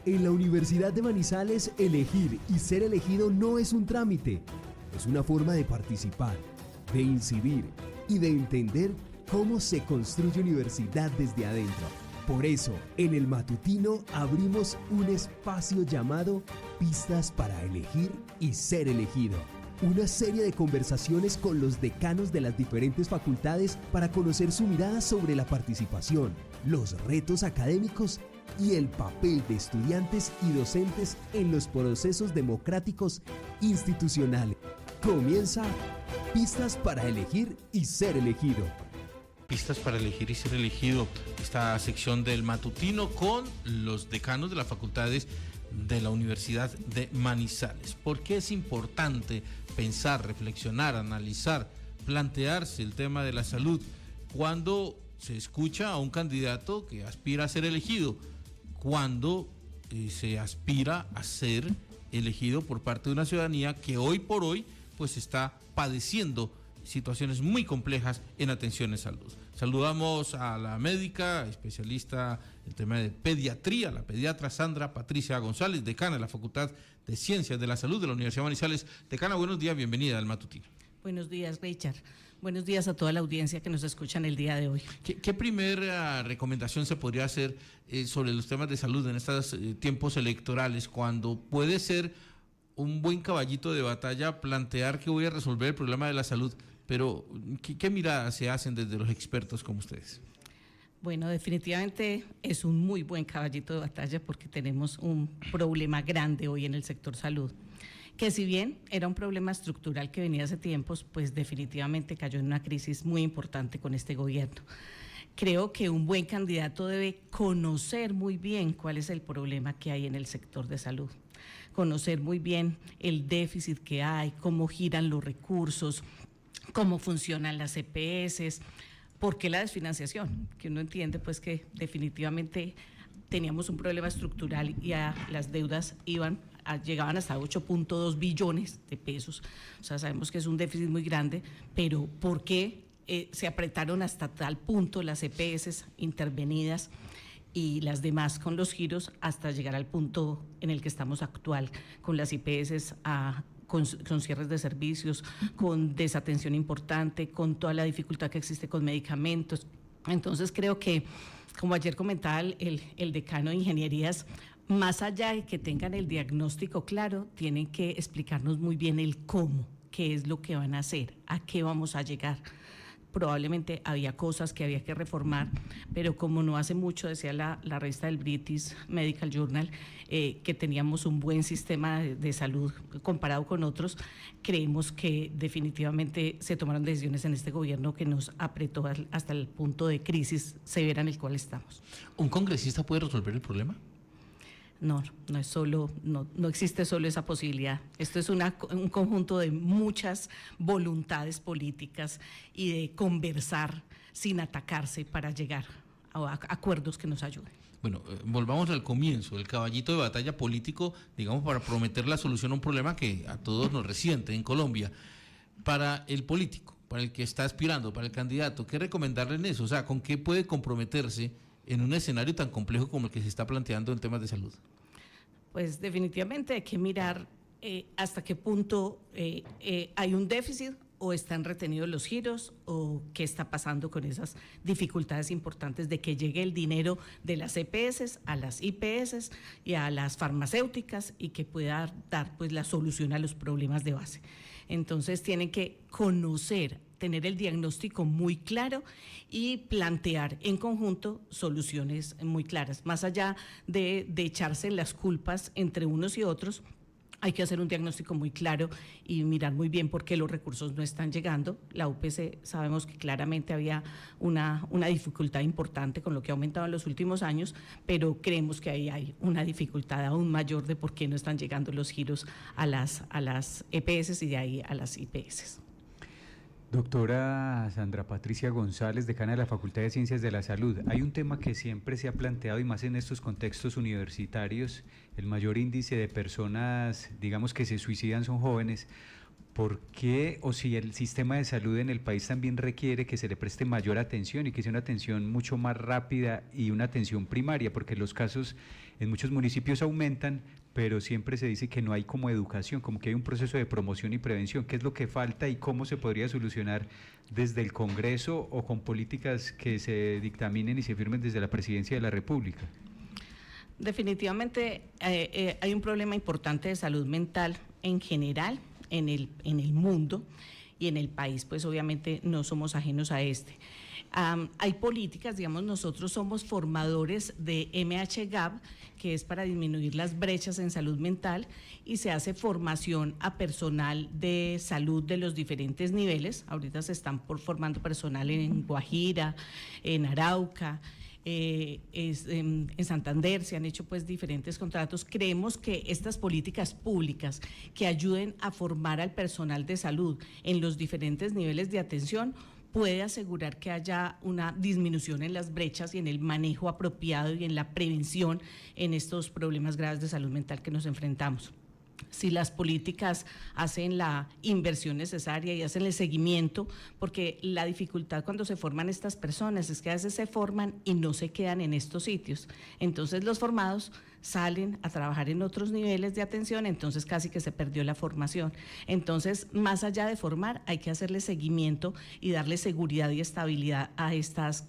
En la Universidad de Manizales, elegir y ser elegido no es un trámite, es una forma de participar, de incidir y de entender cómo se construye universidad desde adentro. Por eso, en el matutino abrimos un espacio llamado Pistas para elegir y ser elegido. Una serie de conversaciones con los decanos de las diferentes facultades para conocer su mirada sobre la participación, los retos académicos y el papel de estudiantes y docentes en los procesos democráticos institucionales. Comienza Pistas para elegir y ser elegido. Pistas para elegir y ser elegido, esta sección del matutino con los decanos de las facultades de la Universidad de Manizales. ¿Por qué es importante pensar, reflexionar, analizar, plantearse el tema de la salud cuando se escucha a un candidato que aspira a ser elegido, cuando se aspira a ser elegido por parte de una ciudadanía que hoy por hoy pues está padeciendo situaciones muy complejas en atención en salud? Saludamos a la médica, especialista en tema de pediatría, la pediatra Sandra Patricia González, decana de la Facultad de Ciencias de la Salud de la Universidad de Manizales. Decana, buenos días, bienvenida al matutino. Buenos días, Richard. Buenos días a toda la audiencia que nos escucha en el día de hoy. ¿Qué primera recomendación se podría hacer sobre los temas de salud en estos tiempos electorales, cuando puede ser un buen caballito de batalla plantear que voy a resolver el problema de la salud, pero ¿qué miradas se hacen desde los expertos como ustedes? Bueno, definitivamente es un muy buen caballito de batalla porque tenemos un problema grande hoy en el sector salud, que si bien era un problema estructural que venía hace tiempos, pues definitivamente cayó en una crisis muy importante con este gobierno. Creo que un buen candidato debe conocer muy bien cuál es el problema que hay en el sector de salud, conocer muy bien el déficit que hay, cómo giran los recursos, cómo funcionan las EPS, por qué la desfinanciación, que uno entiende pues que definitivamente teníamos un problema estructural y las deudas llegaban hasta 8.2 billones de pesos, o sea, sabemos que es un déficit muy grande, pero ¿por qué se apretaron hasta tal punto las EPS intervenidas y las demás con los giros hasta llegar al punto en el que estamos actual, con las IPS con cierres de servicios, con desatención importante, con toda la dificultad que existe con medicamentos? Entonces creo que, como ayer comentaba el decano de ingenierías, más allá de que tengan el diagnóstico claro, tienen que explicarnos muy bien el cómo, qué es lo que van a hacer, a qué vamos a llegar. Probablemente había cosas que había que reformar, pero como no hace mucho decía la revista del British Medical Journal que teníamos un buen sistema de salud comparado con otros, creemos que definitivamente se tomaron decisiones en este gobierno que nos apretó hasta el punto de crisis severa en el cual estamos. ¿Un congresista puede resolver el problema? No es solo, no existe solo esa posibilidad. Esto es un conjunto de muchas voluntades políticas y de conversar sin atacarse para llegar a acuerdos que nos ayuden. Bueno, volvamos al comienzo, el caballito de batalla político, digamos, para prometer la solución a un problema que a todos nos resiente en Colombia. Para el político, para el que está aspirando, para el candidato, ¿qué recomendarle en eso? O sea, ¿con qué puede comprometerse en un escenario tan complejo como el que se está planteando en temas de salud? Pues definitivamente hay que mirar hasta qué punto hay un déficit o están retenidos los giros o qué está pasando con esas dificultades importantes de que llegue el dinero de las EPS a las IPS y a las farmacéuticas y que pueda dar pues la solución a los problemas de base. Entonces tienen que conocer, tener el diagnóstico muy claro y plantear en conjunto soluciones muy claras. Más allá de echarse las culpas entre unos y otros, hay que hacer un diagnóstico muy claro y mirar muy bien por qué los recursos no están llegando. La UPC sabemos que claramente había una dificultad importante con lo que ha aumentado en los últimos años, pero creemos que ahí hay una dificultad aún mayor de por qué no están llegando los giros a las EPS y de ahí a las IPS. Doctora Sandra Patricia González, decana de la Facultad de Ciencias de la Salud, hay un tema que siempre se ha planteado y más en estos contextos universitarios, el mayor índice de personas, digamos, que se suicidan son jóvenes. ¿por qué o si el sistema de salud en el país también requiere que se le preste mayor atención y que sea una atención mucho más rápida y una atención primaria? Porque los casos en muchos municipios aumentan, pero siempre se dice que no hay como educación, como que hay un proceso de promoción y prevención. ¿Qué es lo que falta y cómo se podría solucionar desde el Congreso o con políticas que se dictaminen y se firmen desde la Presidencia de la República? Definitivamente hay un problema importante de salud mental en general en el mundo y en el país, pues obviamente no somos ajenos a este. Hay políticas, digamos, nosotros somos formadores de MHGAP, que es para disminuir las brechas en salud mental, y se hace formación a personal de salud de los diferentes niveles. Ahorita se están formando personal en Guajira, en Arauca, en Santander se han hecho pues diferentes contratos. Creemos que estas políticas públicas que ayuden a formar al personal de salud en los diferentes niveles de atención puede asegurar que haya una disminución en las brechas y en el manejo apropiado y en la prevención en estos problemas graves de salud mental que nos enfrentamos. Si las políticas hacen la inversión necesaria y hacen el seguimiento, porque la dificultad cuando se forman estas personas es que a veces se forman y no se quedan en estos sitios. Entonces los formados salen a trabajar en otros niveles de atención, entonces casi que se perdió la formación. Entonces, más allá de formar, hay que hacerle seguimiento y darle seguridad y estabilidad a estas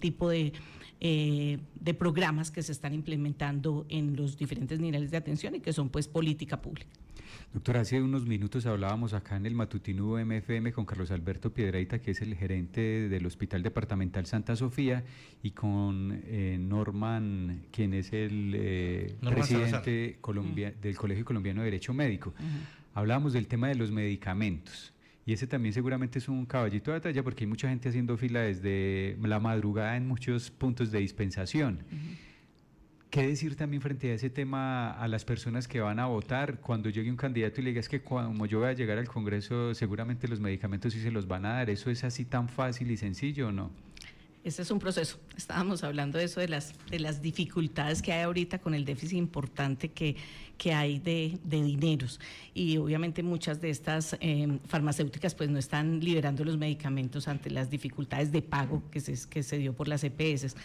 tipo de programas que se están implementando en los diferentes niveles de atención y que son pues política pública. Doctora, hace unos minutos hablábamos acá en el matutino MFM con Carlos Alberto Piedrahita, que es el gerente del Hospital Departamental Santa Sofía, y con Norman, quien es el presidente del Colegio Colombiano de Derecho Médico. Hablábamos del tema de los medicamentos. Y ese también seguramente es un caballito de batalla porque hay mucha gente haciendo fila desde la madrugada en muchos puntos de dispensación. ¿Qué decir también frente a ese tema a las personas que van a votar cuando llegue un candidato y le diga es que como yo voy a llegar al Congreso seguramente los medicamentos sí se los van a dar? ¿Eso es así tan fácil y sencillo o no? Ese es un proceso. Estábamos hablando de eso, de las dificultades que hay ahorita con el déficit importante que hay de dineros. Y obviamente muchas de estas farmacéuticas pues no están liberando los medicamentos ante las dificultades de pago que se dio por las EPS.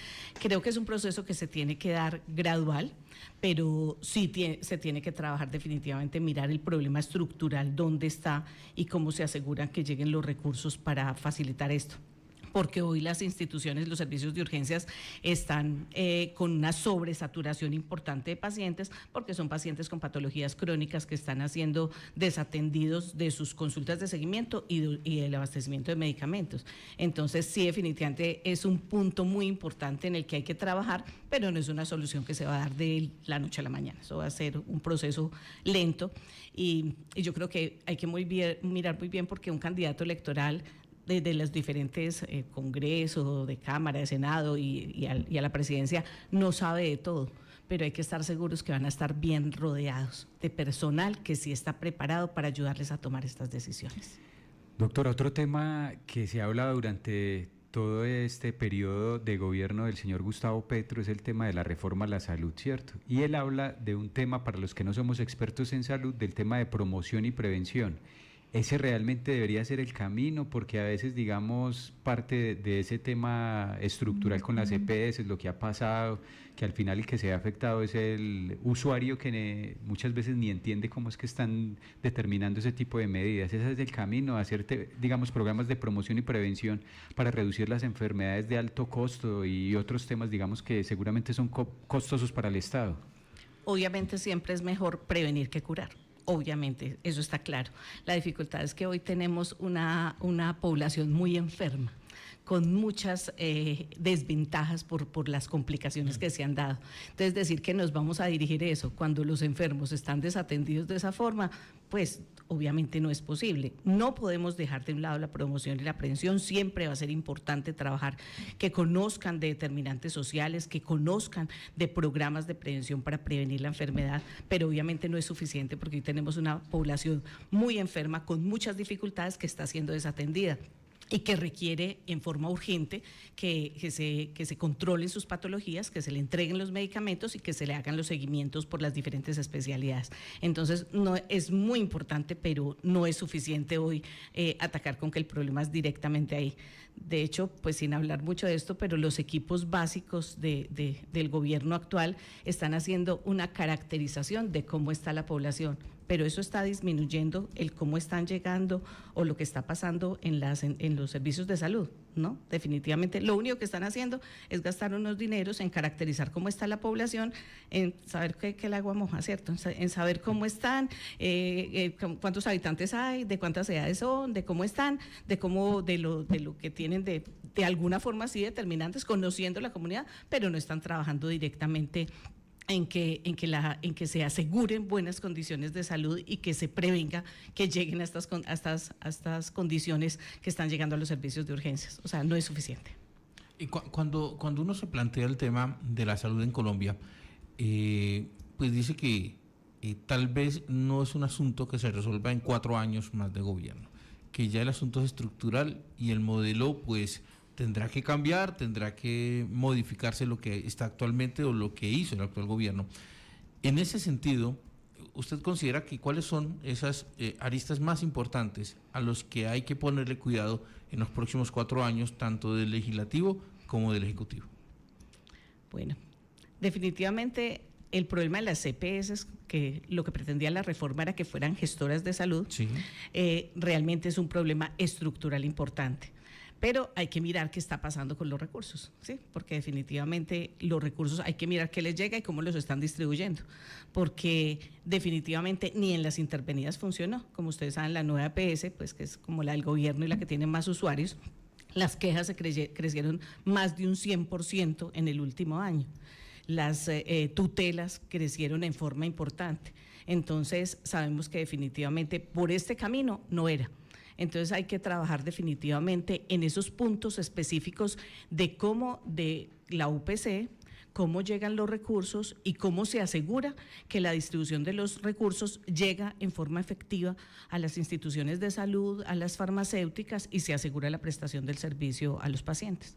Creo que es un proceso que se tiene que dar gradual, pero sí se tiene que trabajar definitivamente, mirar el problema estructural, dónde está y cómo se asegura que lleguen los recursos para facilitar esto. Porque hoy las instituciones, los servicios de urgencias están con una sobresaturación importante de pacientes, porque son pacientes con patologías crónicas que están siendo desatendidos de sus consultas de seguimiento y del abastecimiento de medicamentos. Entonces, sí, definitivamente es un punto muy importante en el que hay que trabajar, pero no es una solución que se va a dar de la noche a la mañana. Eso va a ser un proceso lento y yo creo que hay que mirar muy bien porque un candidato electoral de los diferentes congresos, de Cámara, de Senado y a la presidencia, no sabe de todo, pero hay que estar seguros que van a estar bien rodeados de personal que sí está preparado para ayudarles a tomar estas decisiones. Doctora, otro tema que se ha hablado durante todo este periodo de gobierno del señor Gustavo Petro es el tema de la reforma a la salud, ¿cierto? Y él habla de un tema, para los que no somos expertos en salud, del tema de promoción y prevención. Ese realmente debería ser el camino, porque a veces, digamos, parte de ese tema estructural con las EPS, lo que ha pasado, que al final el que se ha afectado es el usuario que muchas veces ni entiende cómo es que están determinando ese tipo de medidas. Ese es el camino, hacer, digamos, programas de promoción y prevención para reducir las enfermedades de alto costo y otros temas, digamos, que seguramente son costosos para el Estado. Obviamente siempre es mejor prevenir que curar. Obviamente, eso está claro. La dificultad es que hoy tenemos una población muy enferma, con muchas desventajas por las complicaciones que se han dado. Entonces, decir que nos vamos a dirigir eso cuando los enfermos están desatendidos de esa forma, pues obviamente no es posible. No podemos dejar de un lado la promoción y la prevención, siempre va a ser importante trabajar, que conozcan de determinantes sociales, que conozcan de programas de prevención para prevenir la enfermedad, pero obviamente no es suficiente porque hoy tenemos una población muy enferma con muchas dificultades que está siendo desatendida. y que requiere en forma urgente que se controlen sus patologías, que se le entreguen los medicamentos y que se le hagan los seguimientos por las diferentes especialidades. Entonces, no, es muy importante, pero no es suficiente hoy atacar con que el problema es directamente ahí. De hecho, pues sin hablar mucho de esto, pero los equipos básicos del gobierno actual están haciendo una caracterización de cómo está la población, pero eso está disminuyendo el cómo están llegando o lo que está pasando en los servicios de salud, ¿no? Definitivamente, lo único que están haciendo es gastar unos dineros en caracterizar cómo está la población, en saber qué el agua moja, ¿cierto? En saber cómo están, cuántos habitantes hay, de cuántas edades son, de cómo están, de lo que tienen de alguna forma así determinantes, conociendo la comunidad, pero no están trabajando directamente en que se aseguren buenas condiciones de salud y que se prevenga que lleguen a estas condiciones que están llegando a los servicios de urgencias. O sea, no es suficiente. Y cuando uno se plantea el tema de la salud en Colombia, pues dice que tal vez no es un asunto que se resuelva en 4 años más de gobierno, que ya el asunto es estructural y el modelo pues tendrá que cambiar, tendrá que modificarse lo que está actualmente o lo que hizo el actual gobierno. En ese sentido, ¿usted considera que cuáles son esas aristas más importantes a los que hay que ponerle cuidado en los próximos 4 años, tanto del legislativo como del ejecutivo? Bueno, definitivamente el problema de las EPS, que lo que pretendía la reforma era que fueran gestoras de salud, sí. Realmente es un problema estructural importante. Pero hay que mirar qué está pasando con los recursos, ¿sí? Porque definitivamente los recursos hay que mirar qué les llega y cómo los están distribuyendo, porque definitivamente ni en las intervenidas funcionó. Como ustedes saben, la nueva EPS, pues que es como la del gobierno y la que tiene más usuarios, las quejas se crecieron más de un 100% en el último año. Las tutelas crecieron en forma importante. Entonces sabemos que definitivamente por este camino no era. Entonces hay que trabajar definitivamente en esos puntos específicos de cómo de la UPC, cómo llegan los recursos y cómo se asegura que la distribución de los recursos llega en forma efectiva a las instituciones de salud, a las farmacéuticas y se asegura la prestación del servicio a los pacientes.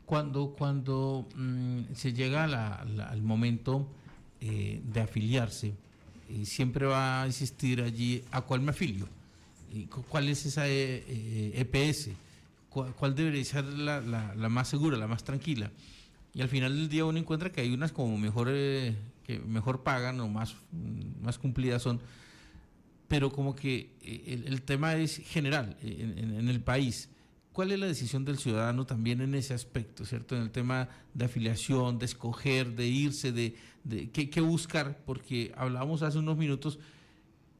Cuando se llega al momento de afiliarse, siempre va a existir allí a cuál me afilio. ¿Cuál es esa EPS? ¿Cuál debería ser la más segura, la más tranquila? Y al final del día uno encuentra que hay unas como que mejor pagan o más cumplidas son, pero como que el tema es general en el país. ¿Cuál es la decisión del ciudadano también en ese aspecto, cierto? En el tema de afiliación, de escoger, de irse, de qué buscar, porque hablábamos hace unos minutos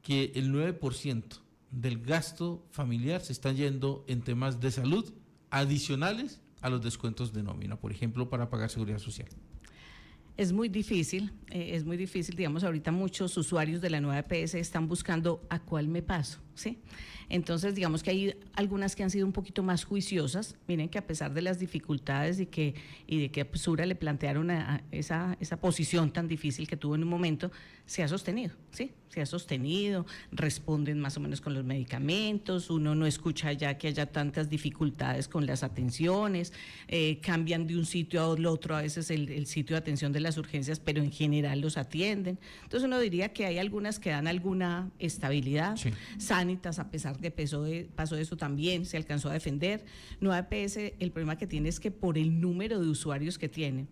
que el 9% del gasto familiar se está yendo en temas de salud adicionales a los descuentos de nómina, por ejemplo, para pagar seguridad social. Es muy difícil, digamos, ahorita muchos usuarios de la nueva EPS están buscando a cuál me paso, ¿sí? Entonces, digamos que hay algunas que han sido un poquito más juiciosas. Miren que a pesar de las dificultades y de que Sura le plantearon esa posición tan difícil que tuvo en un momento, se ha sostenido, ¿sí? Se ha sostenido, responden más o menos con los medicamentos, uno no escucha ya que haya tantas dificultades con las atenciones, cambian de un sitio al otro a veces el sitio de atención de las urgencias, pero en general los atienden. Entonces uno diría que hay algunas que dan alguna estabilidad. Sí. Sanitas, a pesar de que pasó eso, también se alcanzó a defender. Nueva EPS, el problema que tiene es que por el número de usuarios que tiene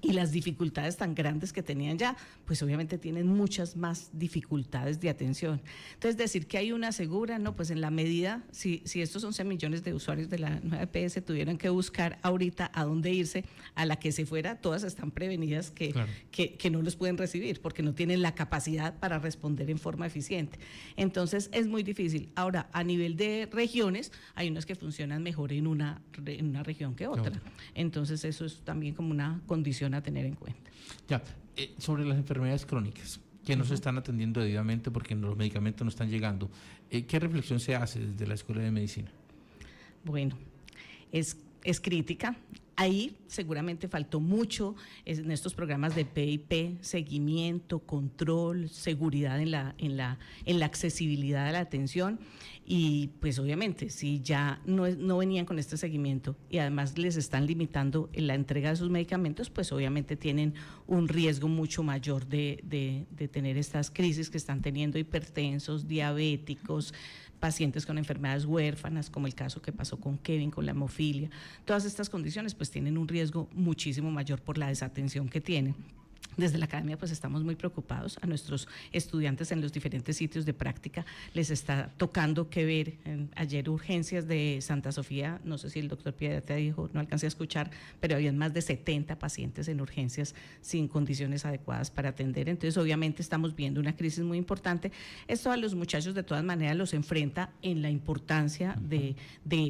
y las dificultades tan grandes que tenían ya, pues obviamente tienen muchas más dificultades de atención. Entonces, decir que hay una segura, no, pues en la medida, si estos 11 millones de usuarios de la nueva EPS tuvieran que buscar ahorita a dónde irse, a la que se fuera, todas están prevenidas claro, que no los pueden recibir porque no tienen la capacidad para responder en forma eficiente. Entonces, es muy difícil. Ahora, a nivel de regiones, hay unas que funcionan mejor en una región que otra. Claro. Entonces, eso es también como una condición a tener en cuenta. Ya, sobre las enfermedades crónicas que no se están atendiendo debidamente porque los medicamentos no están llegando, ¿qué reflexión se hace desde la Escuela de Medicina? Bueno, es crítica. Ahí seguramente faltó mucho en estos programas de PIP, seguimiento, control, seguridad en la accesibilidad a la atención, y pues obviamente si ya no venían con este seguimiento y además les están limitando la entrega de sus medicamentos, pues obviamente tienen un riesgo mucho mayor de tener estas crisis que están teniendo hipertensos, diabéticos, pacientes con enfermedades huérfanas, como el caso que pasó con Kevin, con la hemofilia. Todas estas condiciones pues tienen un riesgo muchísimo mayor por la desatención que tienen. Desde la academia pues estamos muy preocupados. A nuestros estudiantes en los diferentes sitios de práctica les está tocando que ver. Ayer urgencias de Santa Sofía, no sé si el doctor Piedra te dijo, no alcancé a escuchar, pero habían más de 70 pacientes en urgencias sin condiciones adecuadas para atender. Entonces obviamente estamos viendo una crisis muy importante. Esto a los muchachos de todas maneras los enfrenta en la importancia de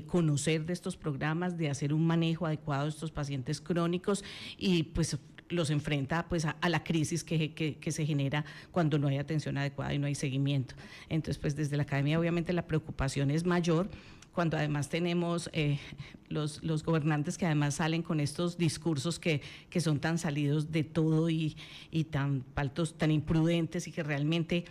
conocer de estos programas, de hacer un manejo adecuado de estos pacientes crónicos, y pues los enfrenta pues a la crisis que se genera cuando no hay atención adecuada y no hay seguimiento. Entonces pues desde la academia obviamente la preocupación es mayor cuando además tenemos los gobernantes que además salen con estos discursos que son tan salidos de todo y tan faltos, tan imprudentes, y que realmente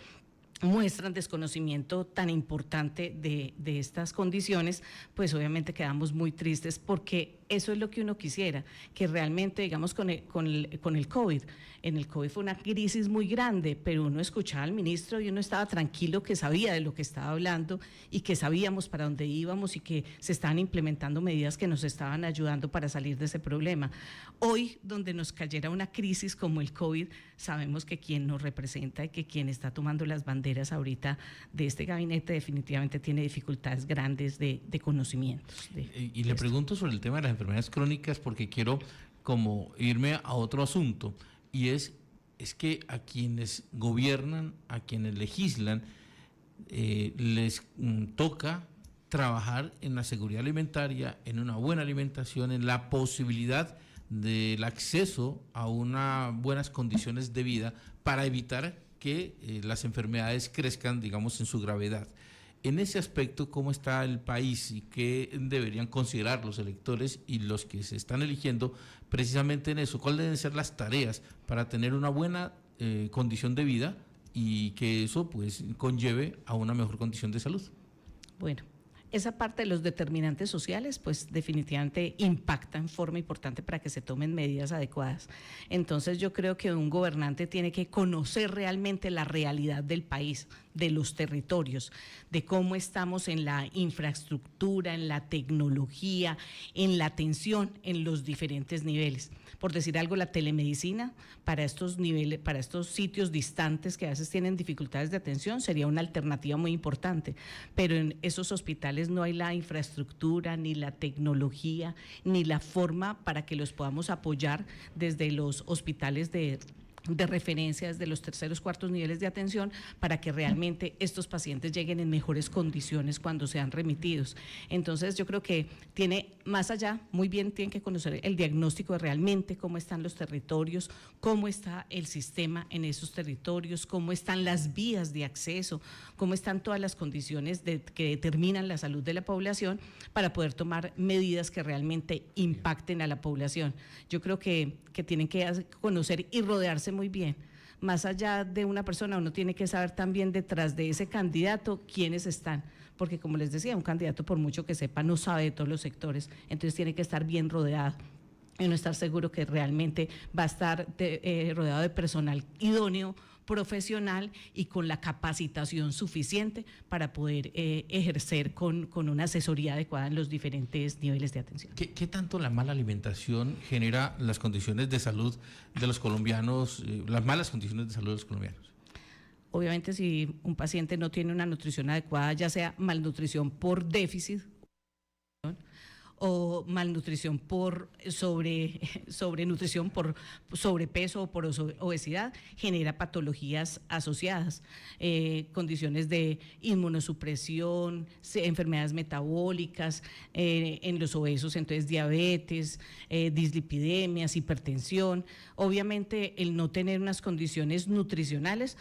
muestran desconocimiento tan importante de estas condiciones. Pues obviamente quedamos muy tristes, porque eso es lo que uno quisiera, que realmente, digamos, con el COVID, en el COVID fue una crisis muy grande, pero uno escuchaba al ministro y uno estaba tranquilo, que sabía de lo que estaba hablando y que sabíamos para dónde íbamos y que se estaban implementando medidas que nos estaban ayudando para salir de ese problema. Hoy, donde nos cayera una crisis como el COVID, sabemos que quien nos representa y que quien está tomando las banderas ahorita de este gabinete definitivamente tiene dificultades grandes de conocimientos. Y le pregunto sobre el tema de las enfermedades crónicas, porque quiero como irme a otro asunto, y es que a quienes gobiernan, a quienes legislan, les toca trabajar en la seguridad alimentaria, en una buena alimentación, en la posibilidad del acceso a unas buenas condiciones de vida para evitar que las enfermedades crezcan, digamos, en su gravedad. En ese aspecto, ¿cómo está el país y qué deberían considerar los electores y los que se están eligiendo precisamente en eso? ¿Cuáles deben ser las tareas para tener una buena condición de vida y que eso pues conlleve a una mejor condición de salud? Bueno, esa parte de los determinantes sociales pues definitivamente impacta en forma importante para que se tomen medidas adecuadas. Entonces yo creo que un gobernante tiene que conocer realmente la realidad del país, de los territorios, de cómo estamos en la infraestructura, en la tecnología, en la atención en los diferentes niveles. Por decir algo, la telemedicina para estos niveles, para estos sitios distantes que a veces tienen dificultades de atención, sería una alternativa muy importante, pero en esos hospitales no hay la infraestructura, ni la tecnología, ni la forma para que los podamos apoyar desde los hospitales de referencia, desde los terceros, cuartos niveles de atención, para que realmente estos pacientes lleguen en mejores condiciones cuando sean remitidos. Entonces yo creo que tiene más allá, muy bien tienen que conocer el diagnóstico de realmente cómo están los territorios, cómo está el sistema en esos territorios, cómo están las vías de acceso, cómo están todas las condiciones que determinan la salud de la población, para poder tomar medidas que realmente impacten a la población. Yo creo que tienen que conocer y rodearse muy bien. Más allá de una persona, uno tiene que saber también detrás de ese candidato quiénes están, porque como les decía, un candidato por mucho que sepa no sabe de todos los sectores, entonces tiene que estar bien rodeado y no estar seguro que realmente va a estar rodeado de personal idóneo, profesional y con la capacitación suficiente para poder ejercer con una asesoría adecuada en los diferentes niveles de atención. ¿Qué tanto la mala alimentación genera las condiciones de salud de los colombianos, las malas condiciones de salud de los colombianos? Obviamente, si un paciente no tiene una nutrición adecuada, ya sea malnutrición por déficit o malnutrición por sobrenutrición, por sobrepeso o por obesidad, genera patologías asociadas, condiciones de inmunosupresión, enfermedades metabólicas, en los obesos, entonces diabetes, dislipidemias, hipertensión. Obviamente el no tener unas condiciones nutricionales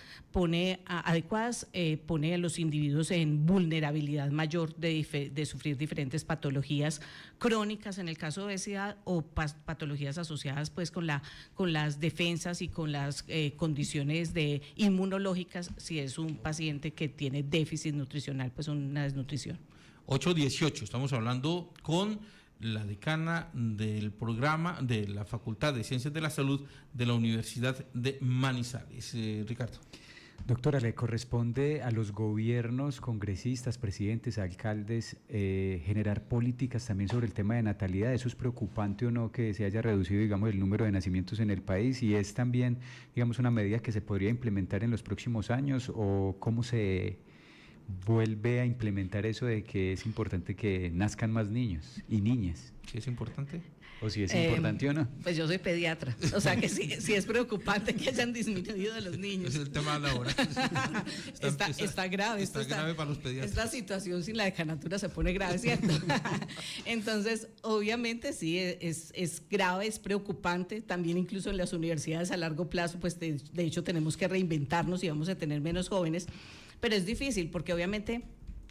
adecuadas pone a los individuos en vulnerabilidad mayor de sufrir diferentes patologías crónicas en el caso de obesidad o patologías asociadas pues con las defensas y con las condiciones inmunológicas, si es un paciente que tiene déficit nutricional, pues una desnutrición. 8:18, estamos hablando con la decana del programa de la Facultad de Ciencias de la Salud de la Universidad de Manizales. Ricardo. Doctora, le corresponde a los gobiernos, congresistas, presidentes, alcaldes, generar políticas también sobre el tema de natalidad. ¿Eso es preocupante o no que se haya reducido, digamos, el número de nacimientos en el país? ¿Y es también, digamos, una medida que se podría implementar en los próximos años? ¿O cómo se vuelve a implementar eso de que es importante que nazcan más niños y niñas? ¿Sí es importante? ¿O si es importante o no? Pues yo soy pediatra, o sea que sí es preocupante que hayan disminuido los niños. Es el tema laboral. Está grave. Está grave para los pediatras. Esta situación sin la decanatura se pone grave, ¿cierto? Entonces, obviamente sí, es grave, es preocupante. También incluso en las universidades a largo plazo, pues de hecho tenemos que reinventarnos y vamos a tener menos jóvenes. Pero es difícil porque obviamente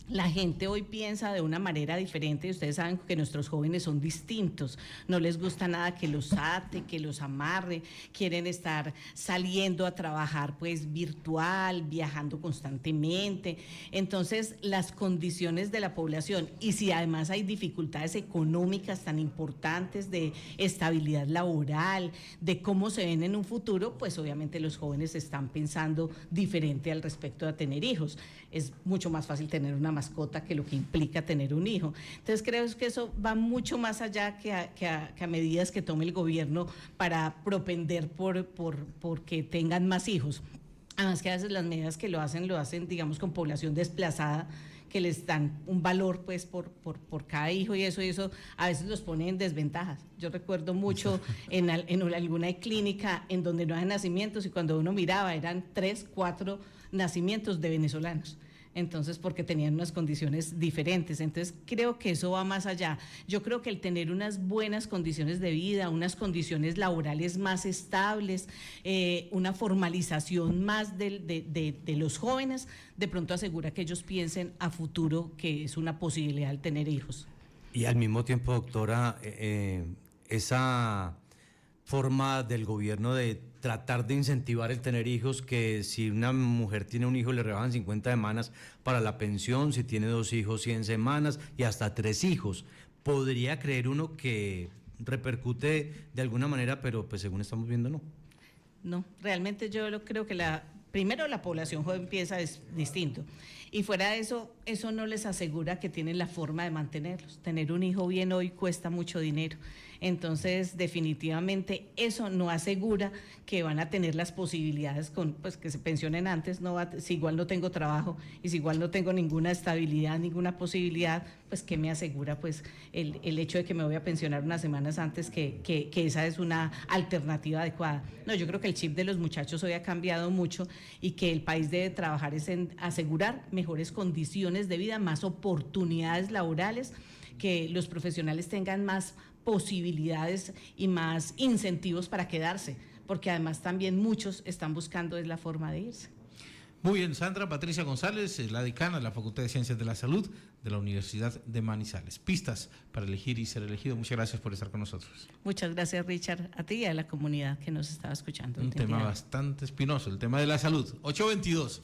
la gente hoy piensa de una manera diferente y ustedes saben que nuestros jóvenes son distintos, no les gusta nada que los ate, que los amarre, quieren estar saliendo a trabajar pues virtual, viajando constantemente. Entonces las condiciones de la población, y si además hay dificultades económicas tan importantes de estabilidad laboral, de cómo se ven en un futuro, pues obviamente los jóvenes están pensando diferente al respecto de tener hijos. Es mucho más fácil tener una mascota que lo que implica tener un hijo. Entonces creo que eso va mucho más allá que a medidas que tome el gobierno para propender por que tengan más hijos. Además que a veces las medidas que lo hacen digamos con población desplazada, que les dan un valor pues por cada hijo y eso a veces los pone en desventajas. Yo recuerdo mucho en alguna clínica en donde no hay nacimientos y cuando uno miraba eran 3, 4 nacimientos de venezolanos. Entonces, porque tenían unas condiciones diferentes. Entonces, creo que eso va más allá. Yo creo que el tener unas buenas condiciones de vida, unas condiciones laborales más estables, una formalización más de los jóvenes, de pronto asegura que ellos piensen a futuro que es una posibilidad el tener hijos. Y al mismo tiempo, doctora, esa forma del gobierno de tratar de incentivar el tener hijos, que si una mujer tiene un hijo le rebajan 50 semanas para la pensión, si tiene 2 hijos 100 semanas y hasta 3 hijos. Podría creer uno que repercute de alguna manera, pero pues según estamos viendo no. No, realmente yo creo que primero la población joven piensa distinto. Y fuera de eso no les asegura que tienen la forma de mantenerlos. Tener un hijo bien hoy cuesta mucho dinero. Entonces, definitivamente eso no asegura que van a tener las posibilidades pues que se pensionen antes. Si igual no tengo trabajo y si igual no tengo ninguna estabilidad, ninguna posibilidad, pues ¿qué me asegura pues el hecho de que me voy a pensionar unas semanas antes que esa es una alternativa adecuada? No, yo creo que el chip de los muchachos hoy ha cambiado mucho y que el país debe trabajar en asegurar mejores condiciones de vida, más oportunidades laborales, que los profesionales tengan más posibilidades y más incentivos para quedarse, porque además también muchos están buscando es la forma de irse. Muy bien, Sandra Patricia González, la decana de la Facultad de Ciencias de la Salud de la Universidad de Manizales. Pistas para elegir y ser elegido. Muchas gracias por estar con nosotros. Muchas gracias, Richard, a ti y a la comunidad que nos estaba escuchando. Un tema bastante espinoso, el tema de la salud. 8:22.